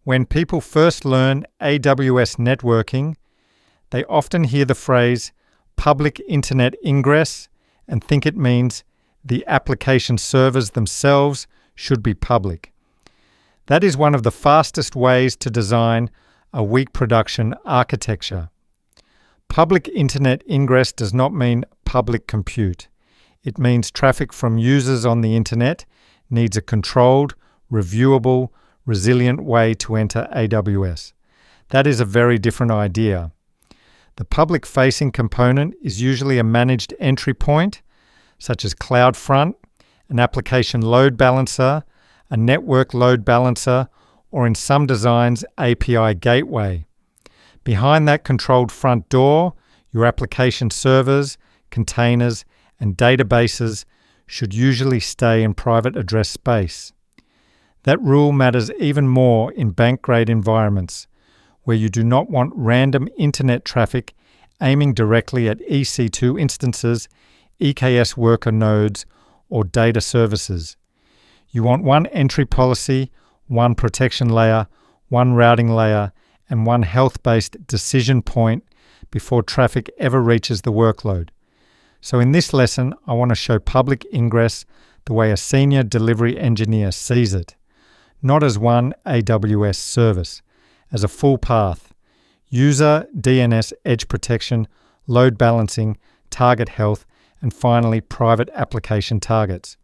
When people first learn AWS networking, they often hear the phrase public internet ingress and think it means the application servers themselves should be public. That is one of the fastest ways to design a weak production architecture. Public internet ingress does not mean public compute. It means traffic from users on the internet needs a controlled, reviewable, resilient way to enter AWS. That is a very different idea. The public-facing component is usually a managed entry point, such as CloudFront, an application load balancer, a network load balancer, or in some designs, API gateway. Behind that controlled front door, your application servers, containers, and databases should usually stay in private address space. That rule matters even more in bank-grade environments, where you do not want random internet traffic aiming directly at EC2 instances, EKS worker nodes, or data services. You want one entry policy, one protection layer, one routing layer, and one health-based decision point before traffic ever reaches the workload. So in this lesson, I want to show public ingress the way a senior delivery engineer sees it, not as one AWS service, as a full path: user, DNS, edge protection, load balancing, target health, and finally private application targets.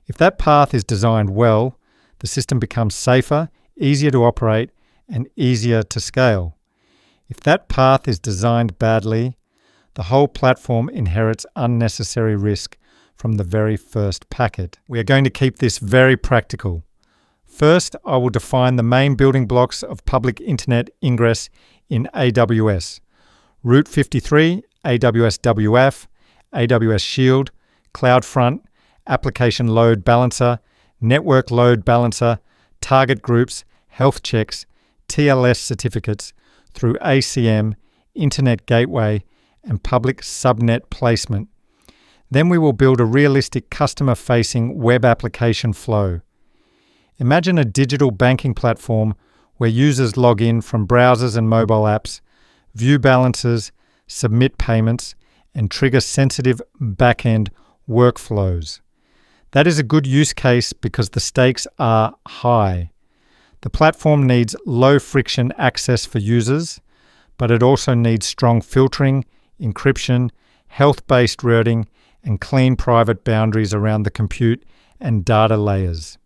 If that path is designed well, the system becomes safer, easier to operate, and easier to scale. If that path is designed badly, the whole platform inherits unnecessary risk from the very first packet. We are going to keep this very practical. First, I will define the main building blocks of public internet ingress in AWS: Route 53, AWS WAF, AWS Shield, CloudFront, Application Load Balancer, Network Load Balancer, target groups, health checks, TLS certificates, through ACM, Internet Gateway, and public subnet placement. Then we will build a realistic customer-facing web application flow. Imagine a digital banking platform where users log in from browsers and mobile apps, view balances, submit payments, and trigger sensitive back-end workflows. That is a good use case because the stakes are high. The platform needs low-friction access for users, but it also needs strong filtering, encryption, health-based routing, and clean private boundaries around the compute and data layers.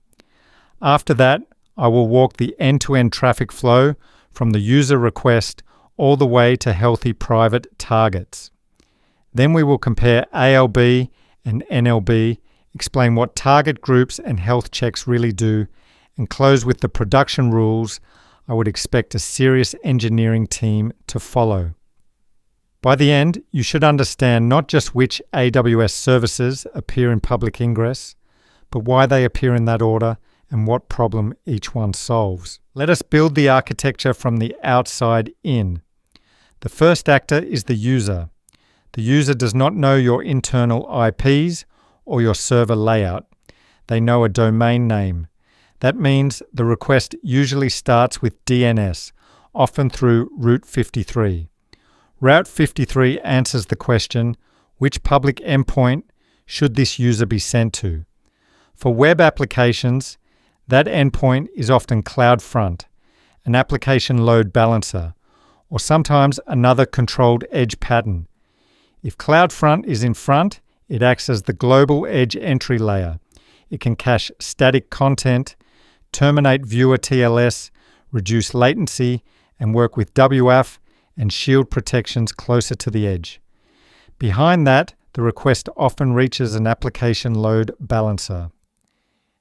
After that, I will walk the end-to-end traffic flow from the user request all the way to healthy private targets. Then we will compare ALB and NLB, explain what target groups and health checks really do, and close with the production rules I would expect a serious engineering team to follow. By the end, you should understand not just which AWS services appear in public ingress, but why they appear in that order and what problem each one solves. Let us build the architecture from the outside in. The first actor is the user. The user does not know your internal IPs or your server layout. They know a domain name. That means the request usually starts with DNS, often through Route 53. Route 53 answers the question, which public endpoint should this user be sent to? For web applications, that endpoint is often CloudFront, an application load balancer, or sometimes another controlled edge pattern. If CloudFront is in front, it acts as the global edge entry layer. It can cache static content, terminate viewer TLS, reduce latency, and work with WAF and Shield protections closer to the edge. Behind that, the request often reaches an application load balancer.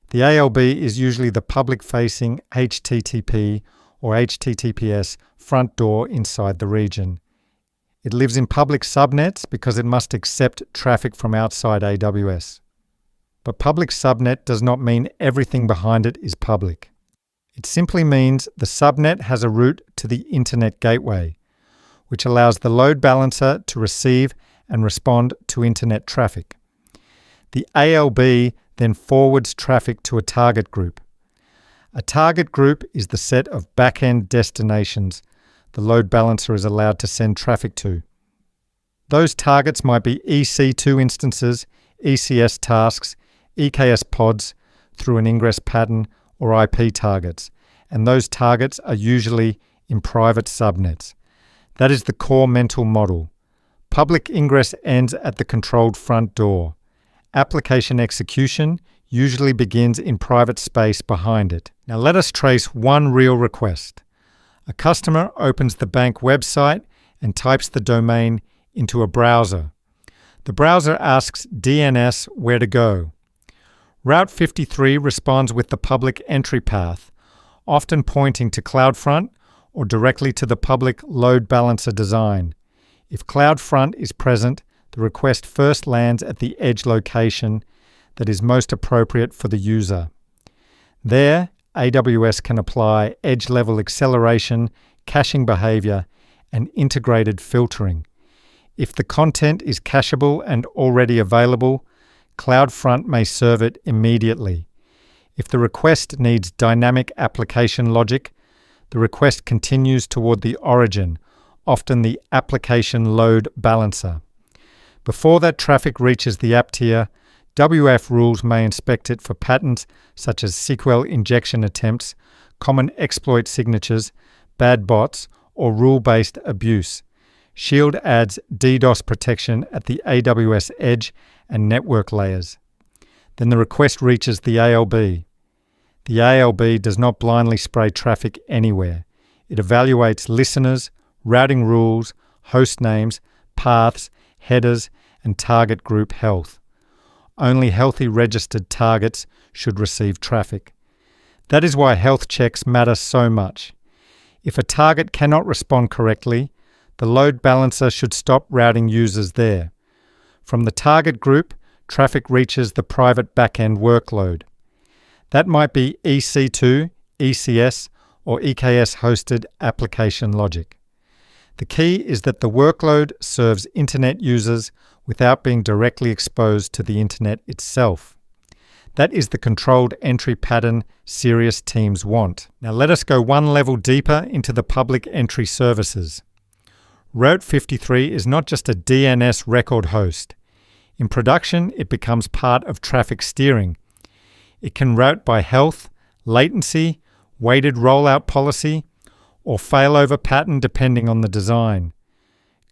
The ALB is usually the public-facing HTTP or HTTPS front door inside the region. It lives in public subnets because it must accept traffic from outside AWS. But public subnet does not mean everything behind it is public. It simply means the subnet has a route to the Internet Gateway, which allows the load balancer to receive and respond to Internet traffic. The ALB then forwards traffic to a target group. A target group is the set of back-end destinations the load balancer is allowed to send traffic to. Those targets might be EC2 instances, ECS tasks, EKS pods through an ingress pattern, or IP targets, and those targets are usually in private subnets. That is the core mental model. Public ingress ends at the controlled front door. Application execution usually begins in private space behind it. Now let us trace one real request. A customer opens the bank website and types the domain into a browser. The browser asks DNS where to go. Route 53 responds with the public entry path, often pointing to CloudFront or directly to the public load balancer design. If CloudFront is present, the request first lands at the edge location that is most appropriate for the user. There, AWS can apply edge-level acceleration, caching behavior, and integrated filtering. If the content is cacheable and already available, CloudFront may serve it immediately. If the request needs dynamic application logic, the request continues toward the origin, often the application load balancer. Before that traffic reaches the app tier, WAF rules may inspect it for patterns such as SQL injection attempts, common exploit signatures, bad bots, or rule-based abuse. Shield adds DDoS protection at the AWS edge and network layers. Then the request reaches the ALB. The ALB does not blindly spray traffic anywhere. It evaluates listeners, routing rules, host names, paths, headers, and target group health. Only healthy registered targets should receive traffic. That is why health checks matter so much. If a target cannot respond correctly, the load balancer should stop routing users there. From the target group, traffic reaches the private backend workload. That might be EC2, ECS, or EKS-hosted application logic. The key is that the workload serves internet users without being directly exposed to the internet itself. That is the controlled entry pattern serious teams want. Now let us go one level deeper into the public entry services. Route 53 is not just a DNS record host. In production, it becomes part of traffic steering. It can route by health, latency, weighted rollout policy, or failover pattern depending on the design.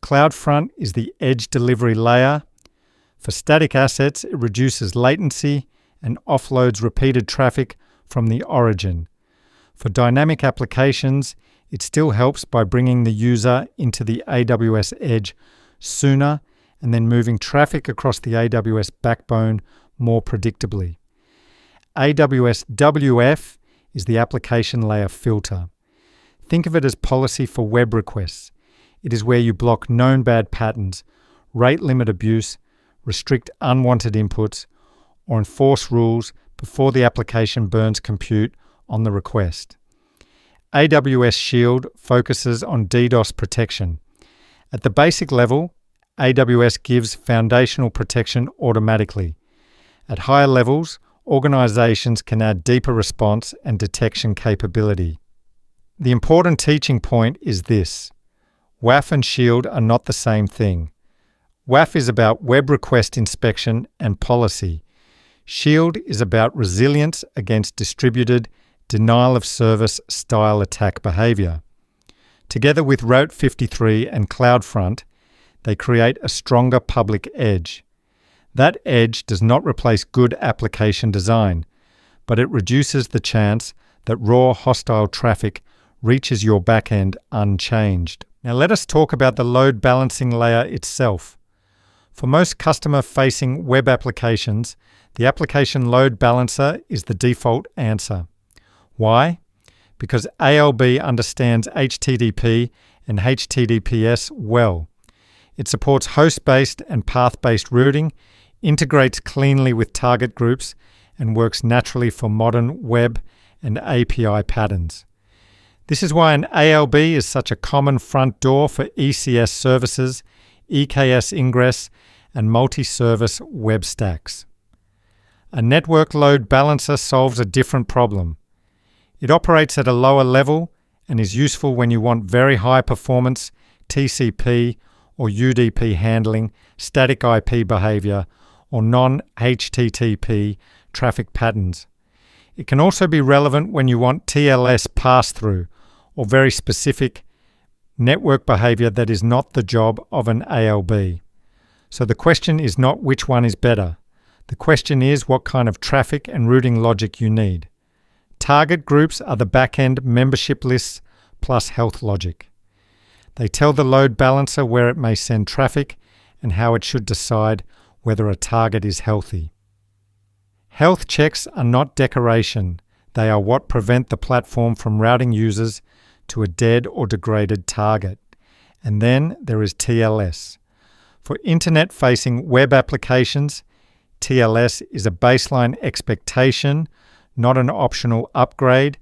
CloudFront is the edge delivery layer. For static assets, it reduces latency and offloads repeated traffic from the origin. For dynamic applications, it still helps by bringing the user into the AWS edge sooner and then moving traffic across the AWS backbone more predictably. AWS WAF is the application layer filter. Think of it as policy for web requests. It is where you block known bad patterns, rate limit abuse, restrict unwanted inputs, or enforce rules before the application burns compute on the request. AWS Shield focuses on DDoS protection. At the basic level, AWS gives foundational protection automatically. At higher levels, organizations can add deeper response and detection capability. The important teaching point is this: WAF and Shield are not the same thing. WAF is about web request inspection and policy. Shield is about resilience against distributed denial-of-service style attack behavior. Together with Route 53 and CloudFront, they create a stronger public edge. That edge does not replace good application design, but it reduces the chance that raw hostile traffic reaches your backend unchanged. Now let us talk about the load balancing layer itself. For most customer-facing web applications, the application load balancer is the default answer. Why? Because ALB understands HTTP and HTTPS well. It supports host-based and path-based routing, integrates cleanly with target groups, and works naturally for modern web and API patterns. This is why an ALB is such a common front door for ECS services, EKS Ingress, and multi-service web stacks. A network load balancer solves a different problem. It operates at a lower level and is useful when you want very high performance TCP or UDP handling, static IP behavior, or non-HTTP traffic patterns. It can also be relevant when you want TLS pass-through or very specific network behavior that is not the job of an ALB. So the question is not which one is better. The question is what kind of traffic and routing logic you need. Target groups are the back-end membership lists plus health logic. They tell the load balancer where it may send traffic and how it should decide whether a target is healthy. Health checks are not decoration. They are what prevent the platform from routing users to a dead or degraded target. And then there is TLS. For internet-facing web applications, TLS is a baseline expectation, not an optional upgrade.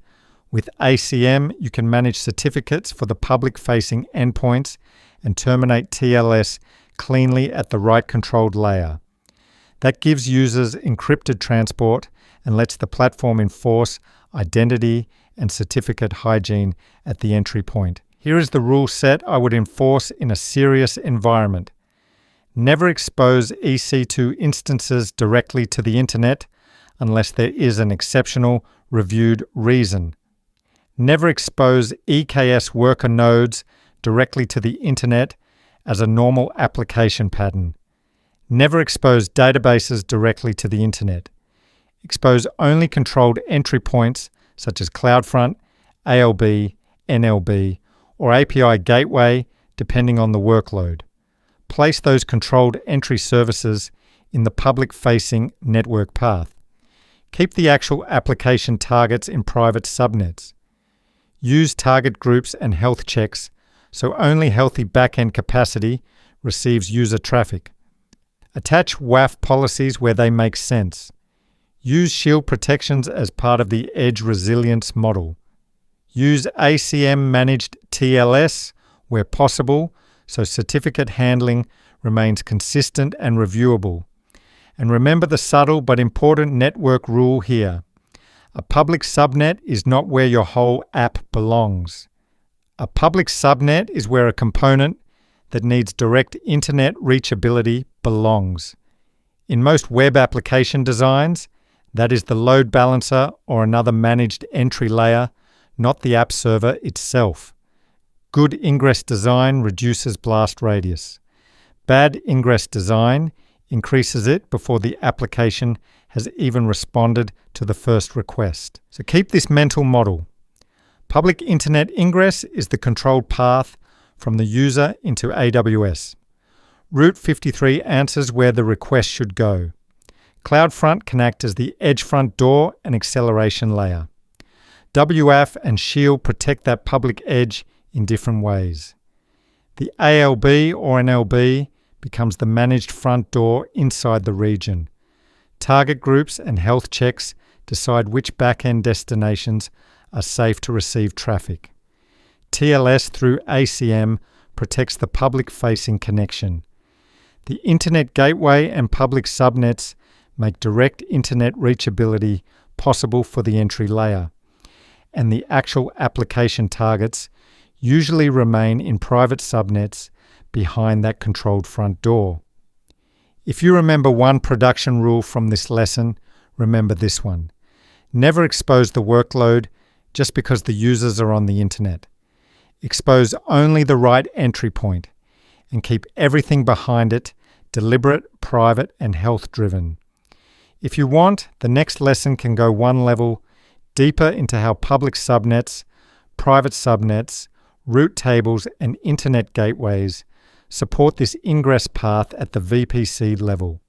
With ACM, you can manage certificates for the public-facing endpoints and terminate TLS cleanly at the right controlled layer. That gives users encrypted transport and lets the platform enforce identity and certificate hygiene at the entry point. Here is the rule set I would enforce in a serious environment. Never expose EC2 instances directly to the internet unless there is an exceptional reviewed reason. Never expose EKS worker nodes directly to the internet as a normal application pattern. Never expose databases directly to the internet. Expose only controlled entry points such as CloudFront, ALB, NLB, or API gateway depending on the workload. Place those controlled entry services in the public-facing network path. Keep the actual application targets in private subnets. Use target groups and health checks so only healthy backend capacity receives user traffic. Attach WAF policies where they make sense. Use Shield protections as part of the edge resilience model. Use ACM managed TLS where possible so certificate handling remains consistent and reviewable. And remember the subtle but important network rule here. A public subnet is not where your whole app belongs. A public subnet is where a component that needs direct internet reachability belongs. In most web application designs, that is the load balancer or another managed entry layer, not the app server itself. Good Ingress design reduces blast radius. Bad Ingress design increases it before the application has even responded to the first request. So keep this mental model. Public Internet Ingress is the controlled path from the user into AWS. Route 53 answers where the request should go. CloudFront can act as the edge front door and acceleration layer. WAF and Shield protect that public edge in different ways. The ALB or NLB becomes the managed front door inside the region. Target groups and health checks decide which backend destinations are safe to receive traffic. TLS through ACM protects the public-facing connection. The Internet Gateway and public subnets make direct internet reachability possible for the entry layer, and the actual application targets usually remain in private subnets behind that controlled front door. If you remember one production rule from this lesson, remember this one. Never expose the workload just because the users are on the internet. Expose only the right entry point and keep everything behind it deliberate, private, and health-driven. If you want, the next lesson can go one level deeper into how public subnets, private subnets, route tables, and internet gateways support this ingress path at the VPC level.